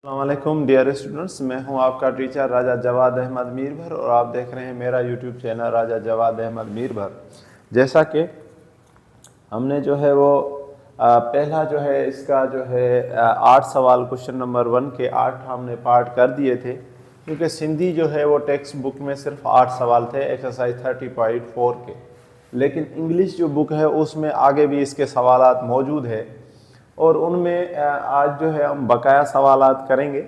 अस्सलामुअलैकुम dear students, मैं हूं आपका टीचर राजा जवाद अहमद मीरभर और आप देख रहे हैं मेरा यूट्यूब चैनल राजा जवाद अहमद मीरभर। जैसा कि हमने जो है वो पहला जो है इसका जो है 8 सवाल क्वेश्चन नंबर 1 के 8 हमने पार्ट कर दिए थे, क्योंकि सिंधी जो है वो टेक्स्ट बुक में सिर्फ 8 सवाल थे एक्सरसाइज 30.4 के, लेकिन इंग्लिश जो बुक है उसमें आगे भी इसके सवालात मौजूद है और उनमें आज जो है हम बकाया सवालात करेंगे।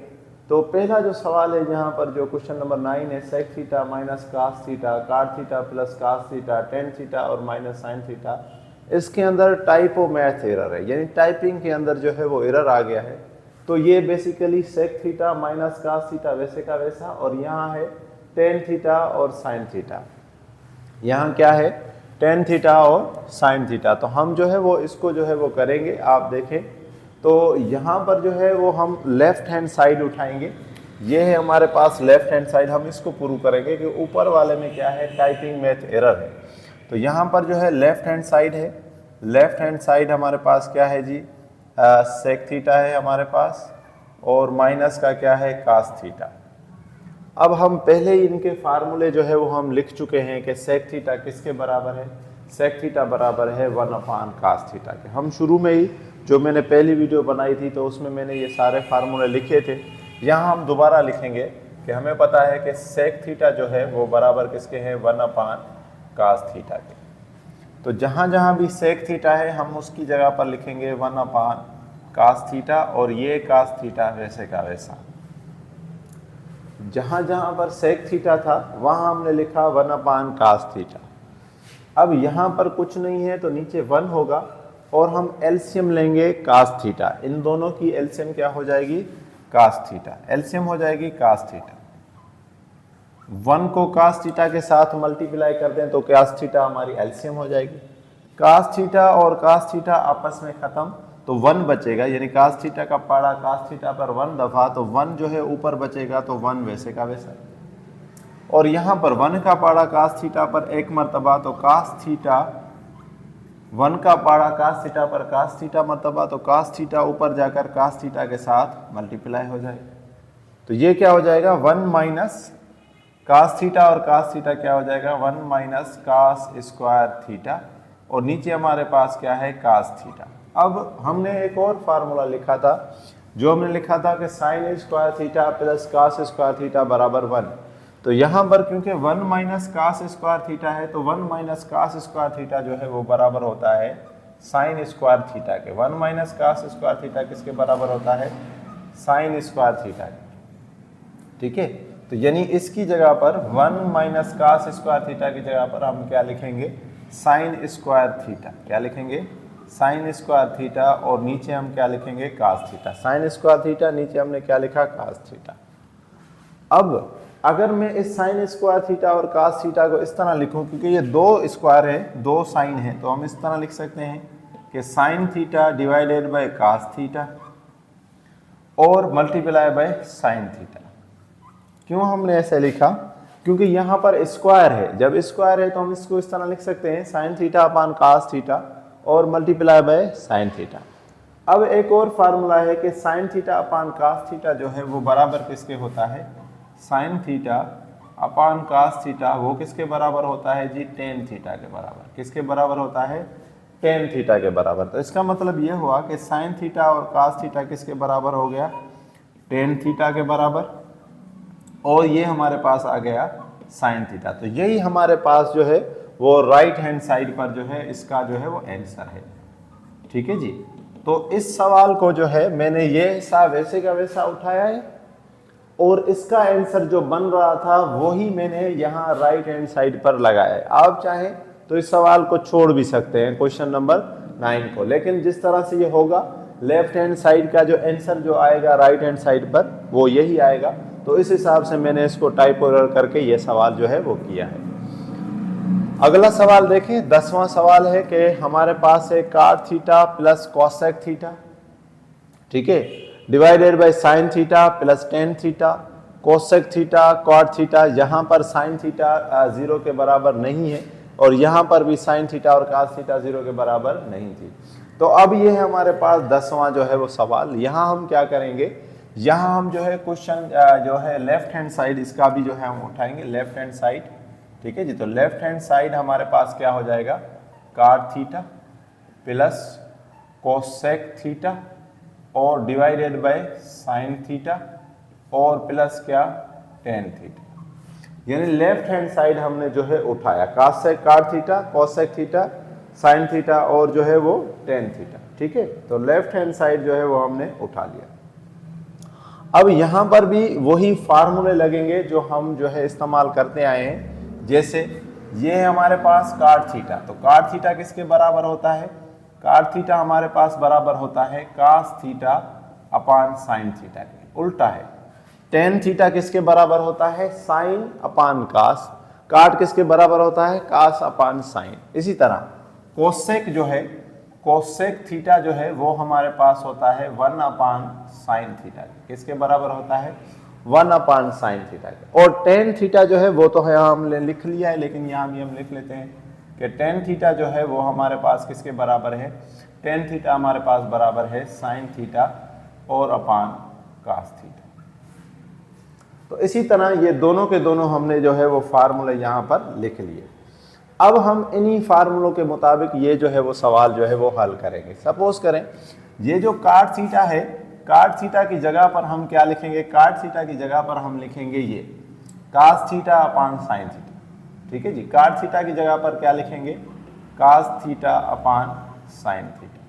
तो पहला जो सवाल है यहाँ पर जो क्वेश्चन नंबर 9 है, sec theta minus cos theta, cot theta plus cos theta, tan theta और माइनस साइन थीटा। इसके अंदर टाइपो मैथ एरर है, यानी टाइपिंग के अंदर जो है वो एरर आ गया है। तो ये basically sec theta minus cos theta वैसे का वैसा, और यहाँ है टेन थीटा और साइन थीटा। यहाँ क्या है, टेन थीटा और साइन थीटा। तो हम जो है वो इसको जो है वो करेंगे। आप देखें तो यहाँ पर जो है वो हम लेफ्ट हैंड साइड उठाएंगे। ये है हमारे पास लेफ्ट हैंड साइड, हम इसको प्रूव करेंगे कि ऊपर वाले में क्या है, टाइपिंग मैथ एरर है। तो यहाँ पर जो है लेफ्ट हैंड साइड है, लेफ्ट हैंड साइड हमारे पास क्या है जी, सेक थीटा है हमारे पास, और माइनस का क्या है, कास थीटा। अब हम पहले ही इनके फार्मूले जो है वो हम लिख चुके हैं कि सेक थीटा किसके बराबर है, सेक थीटा बराबर है 1/कास थीटा के। हम शुरू में ही जो मैंने पहली वीडियो बनाई थी तो उसमें मैंने ये सारे फार्मूले लिखे थे। यहाँ हम दोबारा लिखेंगे कि हमें पता है कि सेक थीटा जो है वो बराबर किसके हैं, 1/कास थीटा के। तो जहाँ जहाँ भी सेक थीटा है हम उसकी जगह पर लिखेंगे 1/कास थीटा, और ये कास थीटा वैसे का वैसा। जहाँ जहाँ पर सेक थीटा था वहाँ हमने लिखा 1/कास थीटा। अब यहाँ पर कुछ नहीं है तो नीचे 1 होगा, और हम एलसीएम लेंगे कास थीटा। इन दोनों की एलसीएम क्या हो जाएगी, कास थीटा। एलसीएम हो जाएगी कास थीटा। 1 को कास थीटा के साथ मल्टीप्लाई कर दें तो कास थीटा हमारी एलसीएम हो जाएगी। कास थीटा और कास थीटा आपस में खत्म तो 1 बचेगा, यानी कास थीटा का पाड़ा कास थीटा पर 1 दफा, तो 1 जो है ऊपर बचेगा तो 1 वैसे का वैसा। और यहाँ पर 1 का पाड़ा कास थीटा पर 1 मरतबा, तो कास थीटा 1 का पाड़ा कास थीटा पर कास थीटा मरतबा, तो कास थीटा ऊपर जाकर कास थीटा के साथ मल्टीप्लाई हो जाएगा। तो ये क्या हो जाएगा, 1 माइनस कास थीटा, और कास थीटा क्या हो जाएगा, 1 माइनस कास स्क्वायर थीटा, और नीचे हमारे पास क्या है, कास थीटा। अब हमने एक और फार्मूला लिखा था, जो हमने लिखा था कि sine square theta plus cos square theta बराबर 1। तो यहाँ पर क्योंकि 1 माइनस कास स्क्वायर थीटा है, तो 1 माइनस कास स्क्वायर थीटा जो है वो बराबर होता है साइन स्क्वायर थीटा के। 1 माइनस कास स्क्वायर थीटा किसके बराबर होता है, साइन स्क्वायर थीटा के। ठीक है, तो यानी इसकी जगह पर 1 माइनस कास स्क्वायर थीटा की जगह पर हम क्या लिखेंगे, साइन स्क्वायर थीटा। क्या लिखेंगे, साइन स्क्वायर थीटा, और नीचे हम क्या लिखेंगे, cos theta. Sine square theta, नीचे हमने क्या लिखा, कास थीटा। अब अगर मैं इस साइन स्क्वायर थीटा और कास थीटा को इस तरह लिखूं, क्योंकि ये 2 स्क्वायर है, 2 साइन है, तो हम इस तरह लिख सकते हैं कि sine theta divided by cos theta और मल्टीप्लाई बाय साइन थीटा। क्यों हमने ऐसे लिखा, क्योंकि यहाँ पर स्क्वायर है। जब स्क्वायर है तो हम इसको इस तरह लिख सकते हैं, sine theta upon cos theta और मल्टीप्लाई बाय साइन थीटा। अब एक और फार्मूला है कि sine theta upon cos theta जो है वो बराबर किसके होता है, sine theta upon cos theta वो किसके बराबर होता है जी, टेन थीटा के बराबर। किसके बराबर होता है, टेन थीटा के बराबर। तो इसका मतलब ये हुआ कि साइन थीटा और कास थीटा किसके बराबर हो गया, टेन थीटा के बराबर, और ये हमारे पास आ गया साइन थीटा। तो यही हमारे पास जो है वो राइट हैंड साइड पर जो है इसका जो है वो आंसर है। ठीक है जी। तो इस सवाल को जो है मैंने ये हिस्सा वैसे का वैसा उठाया है, और इसका आंसर जो बन रहा था वही मैंने यहाँ राइट हैंड साइड पर लगाया है। आप चाहें तो इस सवाल को छोड़ भी सकते हैं, क्वेश्चन नंबर 9 को, लेकिन जिस तरह से ये होगा लेफ्ट हैंड साइड का जो आंसर जो आएगा राइट हैंड साइड पर वो यही आएगा। तो इस हिसाब से मैंने इसको टाइप एरर करके ये सवाल जो है वो किया है। अगला सवाल देखें, 10वां सवाल है कि हमारे पास है काट थीटा प्लस कॉसेक थीटा, ठीक है, divided by sine theta plus tan theta, cosec theta, cot theta. यहाँ पर साइन थीटा 0 के बराबर नहीं है, और यहाँ पर भी साइन थीटा और कास थीटा 0 के बराबर नहीं थी। तो अब ये है हमारे पास 10वां जो है वो सवाल। यहाँ हम क्या करेंगे यहाँ हम जो है क्वेश्चन जो है लेफ्ट हैंड साइड इसका भी जो है हम उठाएंगे, लेफ्ट हैंड साइड। ठीक है जी, तो लेफ्ट हैंड साइड हमारे पास क्या हो जाएगा, cot theta plus cosec theta और डिवाइडेड बाय साइन थीटा और प्लस क्या, टेन थीटा। यानी लेफ्ट हैंड साइड हमने जो है उठाया, cot theta, cosec theta, sine theta और जो है वो टेन थीटा। ठीक है, तो लेफ्ट हैंड साइड जो है वो हमने उठा लिया। अब यहाँ पर भी वही फार्मूले लगेंगे जो हम जो है इस्तेमाल करते आए हैं। जैसे ये है हमारे पास cot थीटा, तो cot थीटा किसके बराबर होता है, cot थीटा हमारे पास बराबर होता है cos theta upon sine theta के। उल्टा है, टेन थीटा किसके बराबर होता है, साइन अपान कास, cot किसके बराबर होता है, कास अपान साइन। इसी तरह कोसेक जो है, कोसेक थीटा जो है वो हमारे पास होता है 1 अपान साइन थीटा, किसके बराबर होता है, 1 अपान साइन थीटा के। और टेन थीटा जो है वो तो है हमने लिख लिया है, लेकिन यहाँ भी हम लिख लेते हैं कि टेन थीटा जो है वो हमारे पास किसके बराबर है, टेन थीटा हमारे पास बराबर है साइन थीटा और अपान कास थीटा। तो इसी तरह ये दोनों के दोनों हमने जो है वो फार्मूले यहाँ पर लिख लिए। अब हम इन्हीं फार्मूलों के मुताबिक ये जो है वो सवाल जो है वो हल करेंगे। सपोज करें ये जो cot थीटा है, cot थीटा की जगह पर हम क्या लिखेंगे, cot थीटा की जगह पर हम लिखेंगे ये cos theta upon sine theta. ठीक है जी, cot थीटा की जगह पर क्या लिखेंगे, cos theta upon sine theta.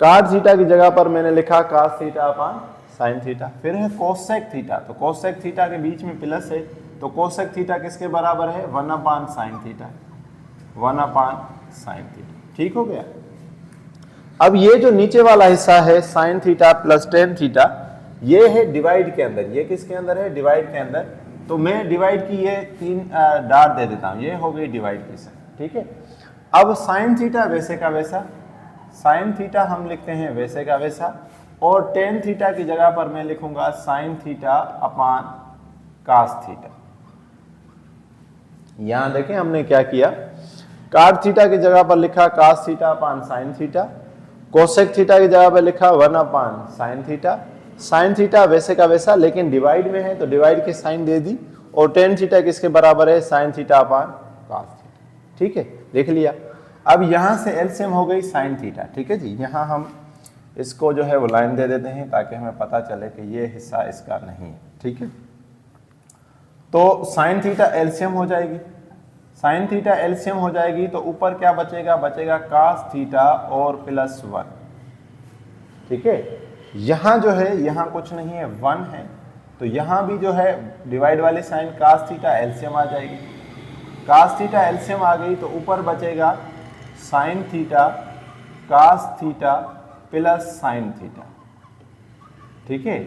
cot theta की जगह पर मैंने लिखा cos theta upon sine theta. फिर है कोसेक थीटा, तो कोसेक थीटा के बीच में प्लस है, तो कोसेक थीटा किसके बराबर है, 1 अपान साइन थीटा, 1 अपान साइन थीटा। ठीक हो गया। अब ये जो नीचे वाला हिस्सा है sine theta plus tan theta, ये है डिवाइड के अंदर, ये किसके अंदर है, डिवाइड के अंदर। तो मैं डिवाइड की ये 3 डार्ट दे देता हूँ, ये हो गई डिवाइड की साइन। ठीक है, अब साइन थीटा वैसे का वैसा, साइन थीटा हम लिखते हैं वैसे का वैसा, और टेन थीटा की जगह पर मैं लिखूंगा sine theta upon cos theta. यहां देखें हमने क्या किया, cot थीटा की जगह पर लिखा cos theta upon sine theta, cosec theta की जगह पर लिखा 1 अपान साइन थीटा, साइन थीटा वैसे का वैसा लेकिन डिवाइड में है तो डिवाइड की साइन दे दी, और टेन थीटा किसके बराबर है, sine theta upon cos theta. ठीक है, देख लिया। अब यहां से एलसीएम हो गई साइन थीटा। ठीक है जी, यहां हम इसको जो है वो लाइन दे देते हैं ताकि हमें पता चले कि ये हिस्सा इसका नहीं है। ठीक है, तो साइन थीटा एलसीएम हो जाएगी, साइन थीटा एलसीएम हो जाएगी तो ऊपर क्या बचेगा, बचेगा cos थीटा और प्लस 1। ठीक है, यहाँ जो है यहाँ कुछ नहीं है, 1 है, तो यहाँ भी जो है डिवाइड वाली साइन cos थीटा एलसीएम आ जाएगी, cos थीटा एलसीएम आ गई तो ऊपर बचेगा sine theta cos theta plus sine theta. ठीक है,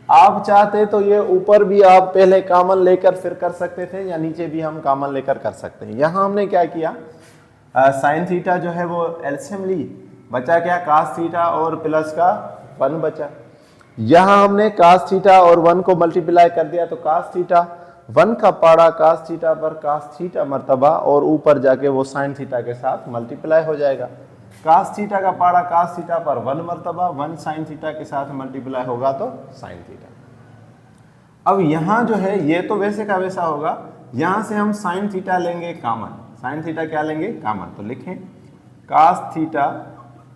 आप चाहते तो ये ऊपर भी आप पहले कॉमन लेकर फिर कर सकते थे, या नीचे भी हम कॉमन लेकर कर सकते हैं। यहाँ हमने क्या किया, साइन थीटा जो है वो एलसीएम ली, बचा क्या, cos थीटा और प्लस का 1 बचा। यहाँ हमने cos थीटा और 1 को मल्टीप्लाई कर दिया तो cos थीटा 1 का पाड़ा cos थीटा पर cos थीटा मर्तबा, और ऊपर जाके वो साइन थीटा के साथ मल्टीप्लाई हो जाएगा। cos थीटा का पाड़ा cos थीटा पर 1 मर्तबा, 1 साइन थीटा के साथ मल्टीप्लाई होगा तो साइन थीटा। अब यहाँ जो है ये तो वैसे का वैसा होगा, यहाँ से हम साइन थीटा लेंगे कॉमन, साइन थीटा क्या लेंगे, कॉमन। तो लिखें cos theta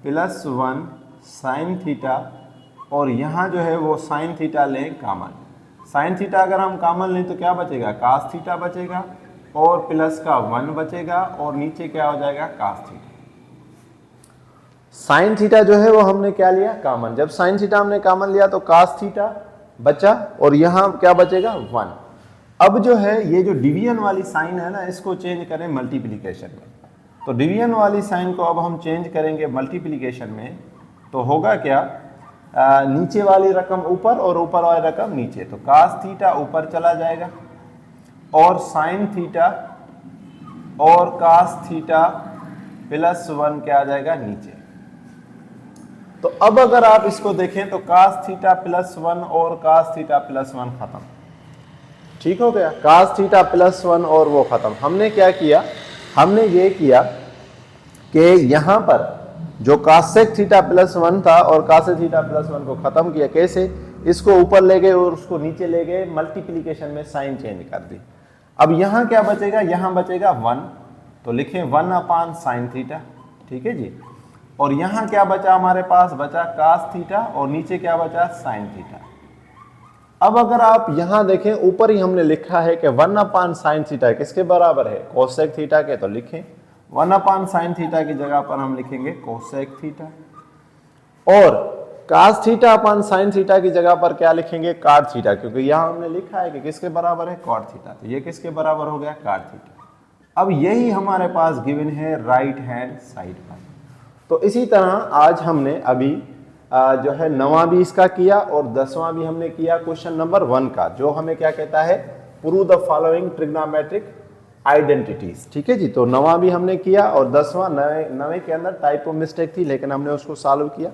plus 1 sign theta, और यहाँ जो है वो साइन थीटा लें कॉमन। साइन थीटा अगर हम कॉमन लें तो क्या बचेगा, cos थीटा बचेगा और प्लस का 1 बचेगा, और नीचे क्या हो जाएगा, cos थीटा। साइन थीटा जो है वो हमने क्या लिया, कॉमन। जब साइन थीटा हमने कॉमन लिया तो cos थीटा बचा, और यहाँ क्या बचेगा, 1। अब जो है ये जो डिवीजन वाली साइन है ना, इसको चेंज करें मल्टीप्लिकेशन में। तो डिवीजन वाली साइन को अब हम चेंज करेंगे मल्टीप्लिकेशन में, तो होगा क्या, नीचे वाली रकम ऊपर और ऊपर वाली रकम नीचे, तो cos थीटा ऊपर चला जाएगा और साइन थीटा और cos थीटा प्लस 1 क्या आ जाएगा, नीचे। तो अब अगर आप इसको देखें तो cos थीटा प्लस 1 और cos थीटा प्लस 1 खत्म। ठीक हो गया, cos थीटा प्लस 1 और वो खत्म। हमने क्या किया, हमने ये किया कि यहाँ पर जो कासेक थीटा प्लस 1 था और कासेक थीटा प्लस 1 को खत्म किया। कैसे? इसको ऊपर ले गए और उसको नीचे ले गए, मल्टीप्लीकेशन में साइन चेंज कर दी। अब यहाँ क्या बचेगा? यहाँ बचेगा 1, तो लिखें 1 अपान साइन थीटा, ठीक है जी। और यहाँ क्या बचा हमारे पास? बचा कास थीटा और नीचे क्या बचा? Sign theta. अब अगर आप यहाँ देखें, ऊपर ही हमने लिखा है कि 1 अपान साइन थीटा किसके बराबर है? कोसेक थीटा के। तो लिखें 1 अपान साइन थीटा की जगह पर हम लिखेंगे कोसेक थीटा, और cos theta upon sine theta की जगह पर क्या लिखेंगे? कॉट थीटा, क्योंकि यहाँ हमने लिखा है कि किसके बराबर है? Cot theta. तो ये किसके बराबर हो गया? Cot theta. अब यही हमारे पास गिवन है राइट हैंड साइड पर। तो इसी तरह आज हमने अभी जो है 9वां भी इसका किया और 10वां भी हमने किया क्वेश्चन नंबर 1 का, जो हमें क्या कहता है? Prove the following trigonometric identities, ठीक है जी। तो 9वां भी हमने किया और 10वां, 9वें के अंदर टाइप ऑफ मिस्टेक थी लेकिन हमने उसको सॉल्व किया।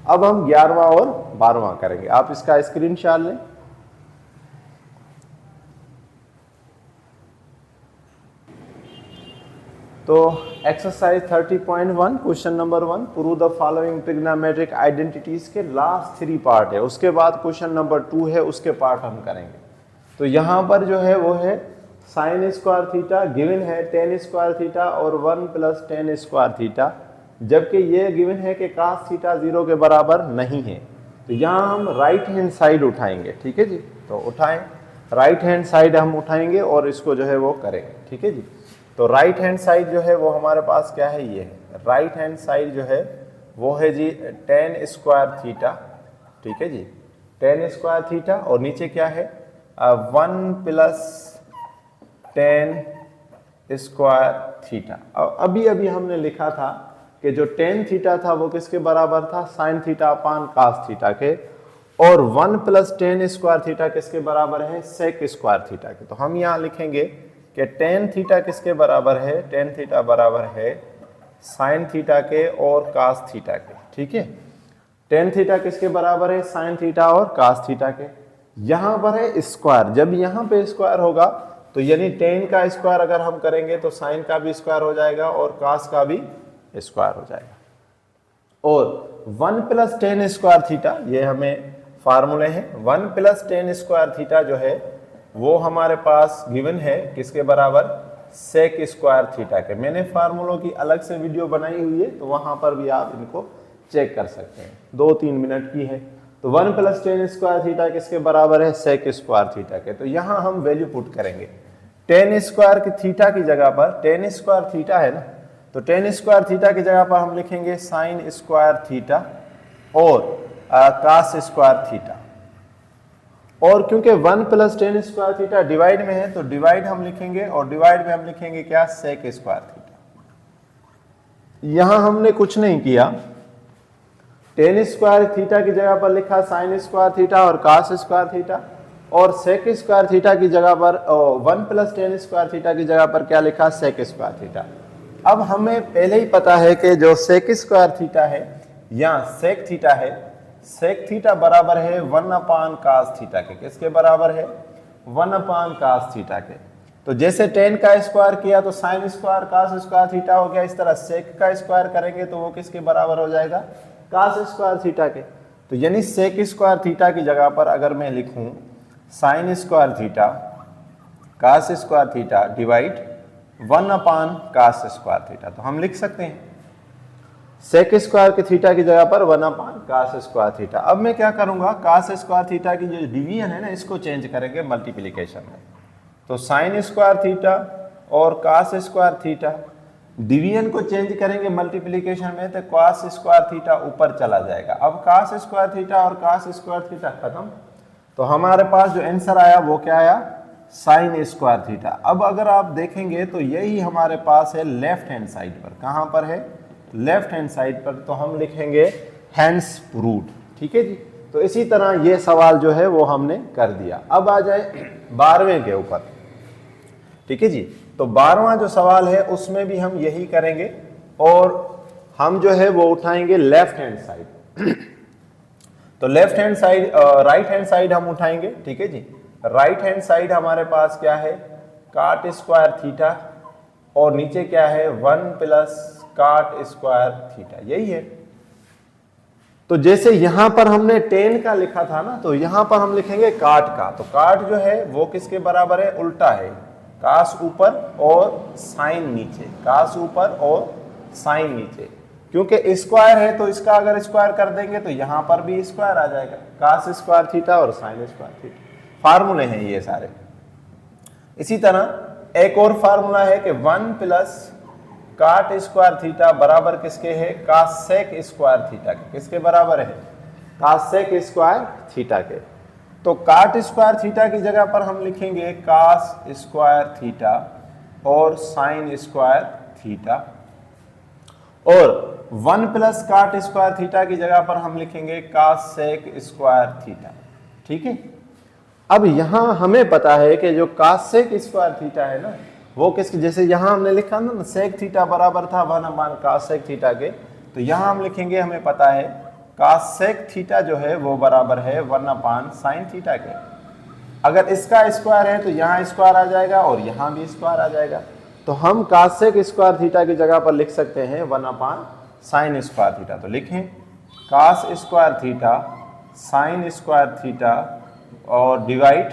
अब हम 11वां और 12वां करेंगे। आप इसका स्क्रीनशॉट लें। तो exercise 30.1 question number 1, prove the following trigonometric identities के लास्ट 3 पार्ट है। उसके बाद क्वेश्चन नंबर 2 है, उसके पार्ट हम करेंगे। तो यहाँ पर जो है वो है साइन स्क्वायर थीटा, गिवन है टेन स्क्वायर थीटा और 1 प्लस टेन स्क्वायर थीटा, जबकि ये गिवन है कि कास थीटा 0 के बराबर नहीं है। तो यहाँ हम राइट हैंड साइड उठाएंगे, ठीक है जी। तो उठाएं, राइट हैंड साइड हम उठाएंगे और इसको जो है वो करेंगे, ठीक है जी। तो राइट हैंड साइड जो है वो हमारे पास क्या है? ये है राइट हैंड साइड जो है वो है जी टेन स्क्वायर थीटा, ठीक है जी, टेन स्क्वायर थीटा, और नीचे क्या है? 1 प्लस टेन स्क्वायर थीटा। अभी अभी हमने लिखा था कि जो टेन थीटा था वो किसके बराबर था? Sine theta upon cos theta के, और 1 प्लस टेन स्क्वायर थीटा किसके बराबर है? सेक स्क्वायर थीटा के। तो हम यहाँ लिखेंगे कि टेन थीटा किसके बराबर है? टेन थीटा बराबर है साइन थीटा के और कास थीटा के, ठीक है। टेन थीटा किसके बराबर है? साइन थीटा और कास थीटा के। यहाँ पर है स्क्वायर, जब यहाँ पे स्क्वायर होगा तो यानी टेन का स्क्वायर अगर हम करेंगे तो साइन का भी स्क्वायर हो जाएगा और कास का भी स्क्वायर हो जाएगा। और 1 प्लस टेन स्क्वायर थीटा, ये हमें फार्मूले हैं। 1 प्लस टेन स्क्वायर थीटा जो है वो हमारे पास गिवन है किसके बराबर? सेक स्क्वायर थीटा के। मैंने फार्मूलों की अलग से वीडियो बनाई हुई है, तो वहां पर भी आप इनको चेक कर सकते हैं, 2-3 मिनट की है। तो 1 प्लस टेन स्क्वायर थीटा किसके बराबर है? सेक स्क्वायर थीटा के। तो यहाँ हम वैल्यू पुट करेंगे। टेन स्क्वायर की थीटा की जगह पर, टेन स्क्वायर थीटा है ना, तो टेन स्क्वायर थीटा की जगह पर हम लिखेंगे साइन स्क्वायर थीटा और कास स्क्वायर थीटा। और क्योंकि 1 plus ten square theta divide में है तो डिवाइड हम लिखेंगे, और डिवाइड में हम लिखेंगे क्या? Sec square theta. यहां हमने कुछ नहीं किया, टेन स्क्वायर थीटा की जगह पर लिखा साइन स्क्वायर थीटा और कास स्क्वायर थीटा, और सेक स्क्वायर थीटा की जगह पर 1 प्लस टेन स्क्वायर थीटा की जगह पर क्या लिखा? Sec square theta. अब हमें पहले ही पता है कि जो सेक स्क्वायर थीटा है या सेक थीटा है, सेक थीटा बराबर है 1 अपान कास थीटा के। किसके बराबर है? 1 अपान कास थीटा के। तो जैसे टेन का स्क्वायर किया तो sine square cos square theta हो गया, इस तरह सेक का स्क्वायर करेंगे तो वो किसके बराबर हो जाएगा? कास स्क्वायर थीटा के। तो यानी सेक स्क्वायर थीटा की जगह पर अगर मैं लिखूं sine square theta cos square theta divide 1 upon cos square theta, तो हम लिख सकते हैं सेक स्क्वायर के थीटा की जगह पर 1 अपान कास स्क्वायर थीटा। अब मैं क्या करूंगा? कास स्क्वायर थीटा की जो डिवीजन है ना, इसको चेंज करेंगे मल्टीप्लिकेशन में। तो साइन स्क्वायर थीटा और कास स्क्वायर थीटा, डिवीजन को चेंज करेंगे मल्टीप्लिकेशन में, तो कास स्क्वायर थीटा ऊपर चला जाएगा। अब कास स्क्वायर थीटा और कास स्क्वायर थीटा खत्म, तो हमारे पास जो आंसर आया वो क्या आया? Sign square theta. अब अगर आप देखेंगे तो यही हमारे पास है लेफ्ट हैंड साइड पर। कहां पर है? लेफ्ट हैंड साइड पर। तो हम लिखेंगे हैंस प्रूव्ड, ठीक है जी। तो इसी तरह ये सवाल जो है वो हमने कर दिया। अब आ जाए 12वें के ऊपर, ठीक है जी। तो 12वां जो सवाल है उसमें भी हम यही करेंगे, और हम जो है वो उठाएंगे लेफ्ट हैंड साइड। तो left hand side, right hand side हम उठाएंगे, ठीक है जी। राइट हैंड साइड हमारे पास क्या है? काट स्क्वायर थीटा, और नीचे क्या है? 1 प्लस काट स्क्वायर थीटा, यही है। तो जैसे यहां पर हमने टेन का लिखा था ना, तो यहां पर हम लिखेंगे काट का। तो काट जो है वो किसके बराबर है, उल्टा है, कास ऊपर और साइन नीचे, कास ऊपर और साइन नीचे। क्योंकि स्क्वायर है तो इसका अगर स्क्वायर कर देंगे तो यहां पर भी स्क्वायर आ जाएगा, कास स्क्वायर थीटा और साइन स्क्वायर थीटा। फार्मूले हैं ये सारे। इसी तरह एक और फार्मूला है कि 1 प्लस काट स्क्वायर थीटा बराबर किसके है, कासेक स्क्वायर थीटा के। किसके बराबर है, कासेक स्क्वायर थीटा के। तो काट स्क्वायर थीटा की जगह पर हम लिखेंगे कास स्क्वायर थीटा और साइन स्क्वायर थीटा, और 1 प्लस काट स्क्वायर थीटा की जगह पर हम लिखेंगे कासेक स्क्वायर थीटा। ठीक है। अब यहां हमें पता है कि जो कासेक स्क्वायर थीटा है ना, वो किसकी, जैसे यहां हमने लिखा ना सेक थीटा बराबर था 1/, कासेक थीटा के, तो यहां हम लिखेंगे, हमें पता है कासेक थीटा जो है वो बराबर है 1/, साइन थीटा के। अगर इसका स्क्वायर है तो यहाँ स्क्वायर आ जाएगा और यहाँ भी स्क्वायर आ जाएगा। तो हम कासेक स्क्वायर थीटा की जगह पर लिख सकते हैं 1/, साइन स्क्वायर थीटा। तो लिखें cos square theta sine square theta और divide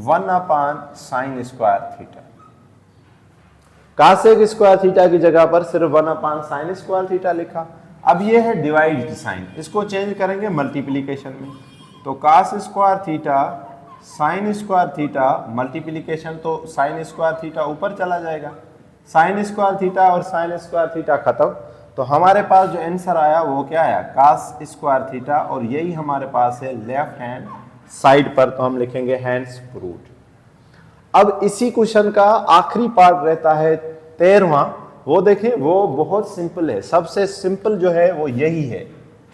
1/, sine square theta. Cosec square theta की जगह पर सिर्फ 1/, साइन स्क्वायर थीटा लिखा। अब ये है डिवाइड साइन, इसको चेंज करेंगे मल्टीप्लिकेशन में। तो cos square theta sine square theta multiplication, तो साइन स्क्वायर थीटा ऊपर चला जाएगा, साइन स्क्वायर थीटा और साइन स्क्वायर थीटा खत्म। तो हमारे पास जो आंसर आया वो क्या आया, कास स्क्वायर थीटा, और यही हमारे पास है लेफ्ट हैंड साइड पर। तो हम लिखेंगे हैंड्स प्रूव्ड। अब इसी क्वेश्चन का आखिरी पार्ट रहता है 13वां। वो देखें, वो बहुत सिंपल है, सबसे सिंपल जो है वो यही है।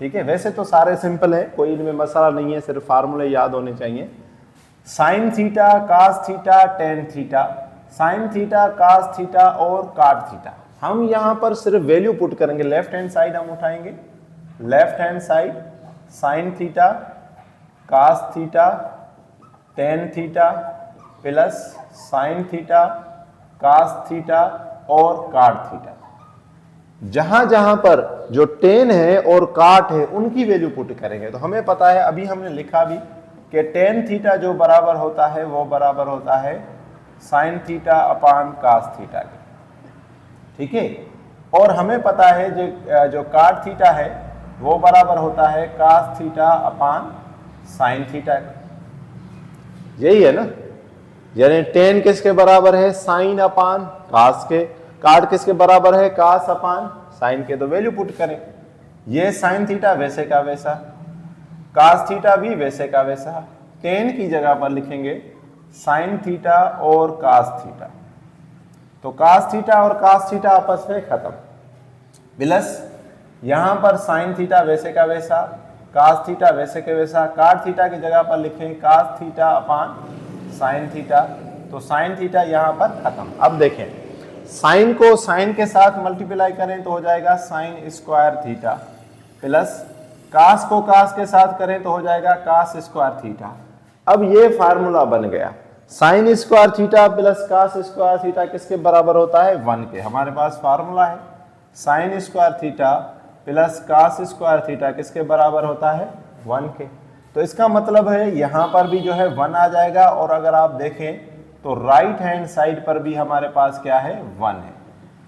ठीक है, वैसे तो सारे सिंपल है, कोई इनमें मसला नहीं है, सिर्फ फार्मूले याद होने चाहिए। Sine theta, cos theta, tan theta, sine theta, cos theta और काट थीटा। हम यहां पर सिर्फ वैल्यू पुट करेंगे, लेफ्ट हैंड साइड हम उठाएंगे, left hand side sine theta, cos theta, tan theta plus sine theta, cos theta और cot theta. जहां जहां पर जो टेन है और काट है उनकी वैल्यू पुट करेंगे। तो हमें पता है, अभी हमने लिखा भी कि टेन थीटा जो बराबर होता है वो बराबर होता है sine theta upon cos theta के। ठीक है, और हमें पता है जो काट थीटा है वो बराबर होता है cos theta upon sine theta के। यही है ना, यानी टेन किसके बराबर है, साइन अपान कास के, काट किसके बराबर है, कास अपान साइन के। तो वैल्यू पुट करें, ये साइन थीटा वैसे का वैसा, कास थीटा भी वैसे का वैसा, टेन की जगह पर लिखेंगे साइन थीटा और कास थीटा। तो कास थीटा और कास थीटा आपस में खत्म, प्लस यहां पर साइन थीटा वैसे का वैसा, कास थीटा वैसे के वैसा, काट थीटा की जगह पर लिखें cos theta upon sine theta. तो साइन थीटा यहां पर खत्म। अब देखें, साइन को साइन के साथ मल्टीप्लाई करें तो हो जाएगा sine square theta, plus cos को कास के साथ करें तो हो जाएगा कास स्क्वायर थीटा। अब ये फार्मूला बन गया, sine square theta plus cos square theta किसके बराबर होता है, 1 के। हमारे पास फार्मूला है sine square theta plus cos square theta किसके बराबर होता है, 1 के। तो इसका मतलब है यहां पर भी जो है 1 आ जाएगा, और अगर आप देखें तो राइट हैंड साइड पर भी हमारे पास क्या है, 1 है।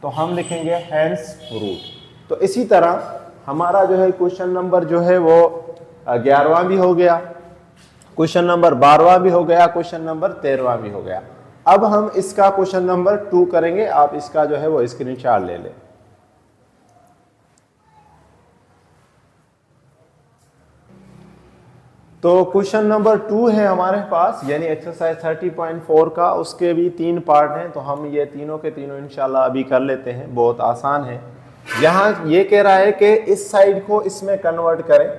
तो हम लिखेंगे हैंड्स प्रूव्ड। तो इसी तरह हमारा जो है क्वेश्चन नंबर जो है वो 11वां भी हो गया, क्वेश्चन नंबर 12वां भी हो गया, क्वेश्चन नंबर 13वां भी हो गया। अब हम इसका क्वेश्चन नंबर 2 करेंगे। आप इसका जो है वो स्क्रीनशॉट ले लें। तो क्वेश्चन नंबर 2 है हमारे पास, यानी एक्सरसाइज 30.4 का। उसके भी 3 पार्ट हैं, तो हम ये तीनों के तीनों इंशाल्लाह अभी कर लेते हैं। बहुत आसान है। यहाँ ये कह रहा है कि इस साइड को इसमें कन्वर्ट करें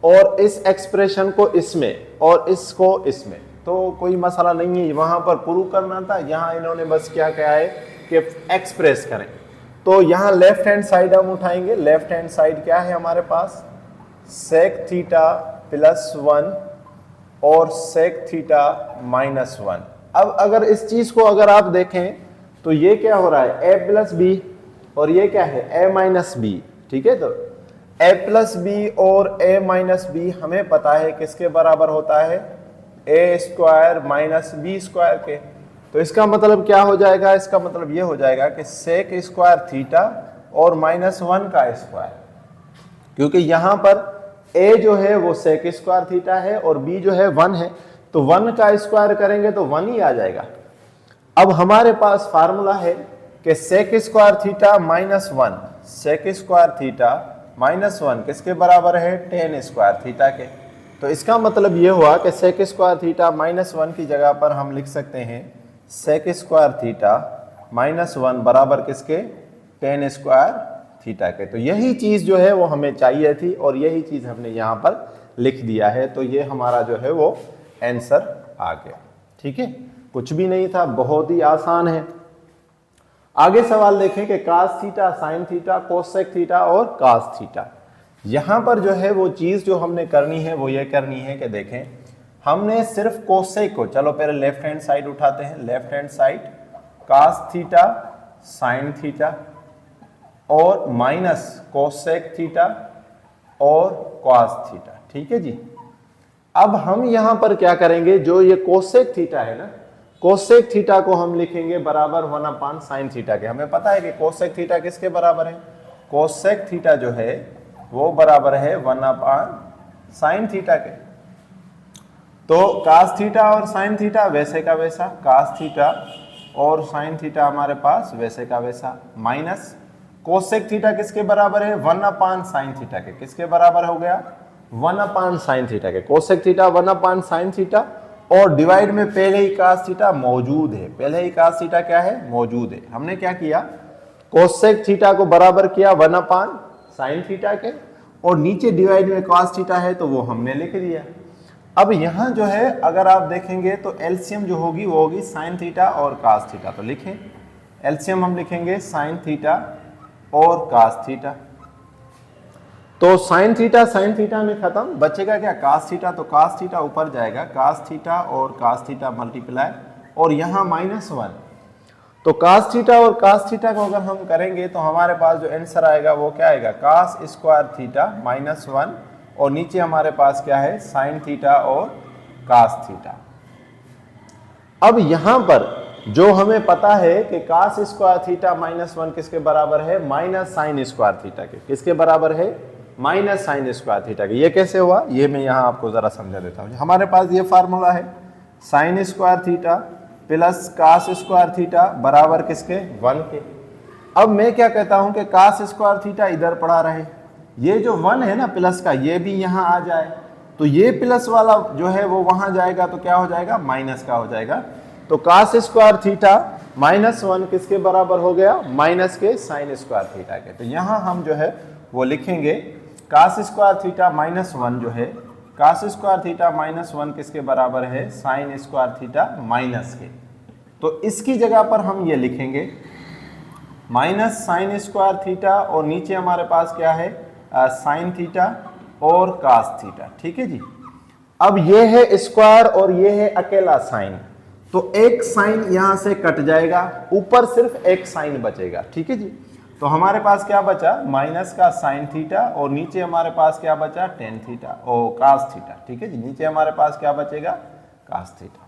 और इस एक्सप्रेशन को इसमें और इसको इसमें। तो कोई मसला नहीं है, वहाँ पर प्रूव करना था, यहाँ इन्होंने बस क्या कहा है कि एक्सप्रेस करें। तो यहाँ लेफ्ट हैंड साइड हम उठाएंगे। लेफ्ट हैंड साइड क्या है हमारे पास, सेक थीटा प्लस 1 और सेक थीटा माइनस 1। अब अगर इस चीज को अगर आप देखें तो ये क्या हो रहा है, a प्लस बी और ये क्या है a माइनस बी, ठीक है। तो a प्लस बी और a माइनस बी हमें पता है किसके बराबर होता है, a square minus b square के। तो इसका मतलब क्या हो जाएगा, इसका मतलब ये हो जाएगा कि सेक स्क्वायर थीटा और -1 का स्क्वायर, क्योंकि यहां पर a जो है वो सेक स्क्वायर थीटा है और b जो है 1 है, तो 1 का स्क्वायर करेंगे तो 1 ही आ जाएगा। अब हमारे पास फार्मूला है कि sec square theta -1, sec square theta -1 किसके बराबर है, टेन स्क्वायर थीटा के। तो इसका मतलब ये हुआ कि सेक स्क्वायर थीटा -1 की जगह पर हम लिख सकते हैं सेक स्क्वायर थीटा -1 बराबर किसके, टेन स्क्वायर थीटा के। तो यही चीज जो है वो हमें चाहिए थी और यही चीज हमने यहाँ पर लिख दिया है। तो ये हमारा जो है वो आंसर आ गया, ठीक है। कुछ भी नहीं था, बहुत ही आसान है। आगे सवाल देखें कि cos theta, sine theta, cosec theta और कास थीटा। यहां पर जो है वो चीज जो हमने करनी है वो ये करनी है कि देखें, हमने सिर्फ कोसेक को, चलो पहले लेफ्ट हैंड साइड उठाते हैं, left hand side cos theta sine theta और माइनस कोसेक थीटा और कॉस थीटा, ठीक है जी। अब हम यहां पर क्या करेंगे, जो ये कोसेक थीटा है ना, कोसेक थीटा को हम लिखेंगे बराबर 1 साइन थीटा के। हमें पता है कि कोसेक थीटा किसके बराबर है, कोसेक थीटा जो है वो बराबर है 1 साइन थीटा के। तो कास थीटा और साइन थीटा वैसे का वैसा, कास थीटा और साइन थीटा हमारे पास वैसे का वैसा, माइनस कोसेक थीटा किसके बराबर है, 1 साइन थीटा के। किसके बराबर हो गया, 1 साइन थीटा के। कोसेक थीटा 1 साइन थीटा और डिवाइड में पहले ही कास थीटा मौजूद है, पहले ही कास थीटा क्या है, मौजूद है। हमने क्या किया, कोसेक थीटा को बराबर किया 1 साइन थीटा के और नीचे डिवाइड में कॉस थीटा है तो वो हमने लिख दिया। अब यहां जो है अगर आप देखेंगे तो एलसीएम जो होगी वो होगी साइन थीटा और कास थीटा। तो लिखें, एलसीएम हम लिखेंगे साइन थीटा और कास थीटा। तो साइन थीटा में खत्म, बचेगा क्या, कास थीटा। तो कास थीटा ऊपर जाएगा, कास थीटा और कास थीटा मल्टीप्लाई और यहाँ -1। तो कास थीटा और कास थीटा को अगर हम करेंगे तो हमारे पास जो आंसर आएगा वो क्या आएगा, कास स्क्वायर थीटा -1 और नीचे हमारे पास क्या है, साइन थीटा और कास थीटा। अब यहां पर जो हमें पता है कि कास स्क्वायर थीटा -1 किसके बराबर है, माइनस साइन स्क्वायर थीटा के। किसके बराबर है, माइनस साइन स्क्वायर थीटा के। ये कैसे हुआ, ये मैं यहां आपको जरा समझा देता हूं। हमारे पास ये फार्मूला है, sine square theta plus cos square theta बराबर किसके, 1 के। अब मैं क्या कहता हूं कि कास स्क्वायर थीटा इधर पड़ा रहे, ये जो 1 है ना प्लस का, ये भी यहां आ जाए, तो ये प्लस वाला जो है वो वहां जाएगा तो क्या हो जाएगा, माइनस का हो जाएगा। तो कास स्क्वायर थीटा -1 किसके बराबर हो गया, माइनस के साइन स्क्वायर थीटा के। तो यहां हम जो है वो लिखेंगे कास स्क्वायर थीटा -1 जो है, कास स्क्वायर थीटा -1 किसके बराबर है, साइन स्क्वायर थीटा माइनस के। तो इसकी जगह पर हम ये लिखेंगे माइनस साइन स्क्वायर थीटा और नीचे हमारे पास क्या है, साइन थीटा और कास थीटा, ठीक है जी। अब ये है स्क्वायर और ये है अकेला साइन, तो एक साइन यहां से कट जाएगा, ऊपर सिर्फ एक साइन बचेगा, ठीक है जी। तो हमारे पास क्या बचा, माइनस का साइन थीटा और नीचे हमारे पास क्या बचा, टेन थीटा और कास थीटा, ठीक है जी। नीचे हमारे पास क्या बचेगा, cos theta.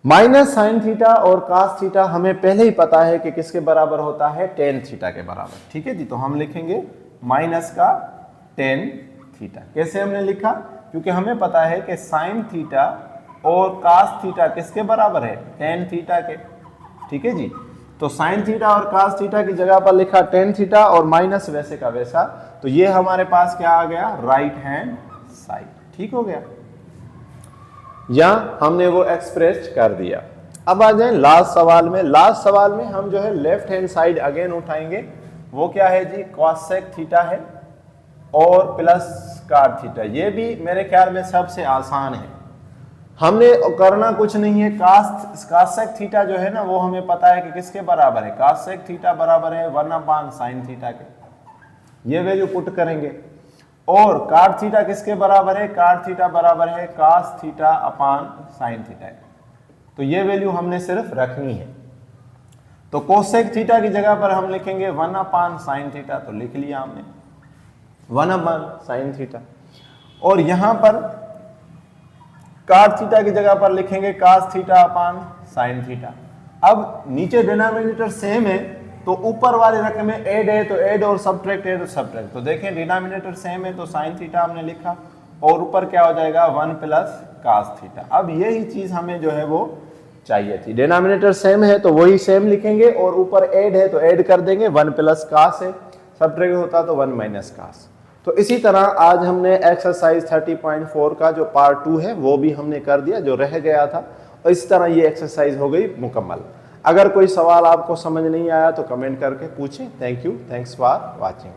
Minus sine theta और कास थीटा हमें पहले ही पता है कि किसके बराबर होता है, टेन थीटा के बराबर, ठीक है जी। तो हम लिखेंगे माइनस का टेन थीटा। कैसे हमने लिखा, क्योंकि हमें पता है कि साइन थीटा और कास थीटा किसके बराबर है, टेन थीटा के, ठीक है जी। तो साइन थीटा और कास थीटा की जगह पर लिखा टेन थीटा और माइनस वैसे का वैसा। तो ये हमारे पास क्या आ गया, राइट हैंड साइड, ठीक हो गया। या हमने वो एक्सप्रेस कर दिया। अब आ जाए लास्ट सवाल में। लास्ट सवाल में हम जो है लेफ्ट हैंड साइड अगेन उठाएंगे, वो क्या है जी, कॉसेक थीटा है और प्लस कॉट थीटा। ये भी मेरे ख्याल में सबसे आसान है, हमने करना कुछ नहीं है। कासेक थीटा जो है ना वो हमें पता है कि किसके बराबर है, कासेक थीटा बराबर है 1 साइन थीटा के, ये वैल्यू पुट करेंगे। और कॉट थीटा किसके बराबर है, कॉट थीटा बराबर है cos theta upon sine theta. तो ये वैल्यू हमने सिर्फ रखनी है। तो कोसेक थीटा की जगह पर हम लिखेंगे 1/sin थीटा, तो लिख लिया हमने 1/sin थीटा। और यहां पर cot थीटा की जगह पर लिखेंगे cos थीटा/sin थीटा। अब नीचे डिनोमिनेटर सेम है तो ऊपर वाले रकम में ऐड है तो ऐड और सब्ट्रैक्ट है तो सब्ट्रैक्ट। तो देखें डिनोमिनेटर सेम है तो sin थीटा हमने लिखा और ऊपर क्या हो जाएगा 1 + cos थीटा। अब यही चीज हमें जो है वो चाहिए थी, डिनोमिनेटर सेम है तो वही सेम लिखेंगे और ऊपर ऐड है तो ऐड कर देंगे, 1 + cos है, सब्ट्रैक्ट होता तो 1 - cos। तो इसी तरह आज हमने एक्सरसाइज 30.4 का जो पार्ट 2 है वो भी हमने कर दिया जो रह गया था, और इस तरह ये एक्सरसाइज हो गई मुकम्मल। अगर कोई सवाल आपको समझ नहीं आया तो कमेंट करके पूछें। Thank you, thanks for watching.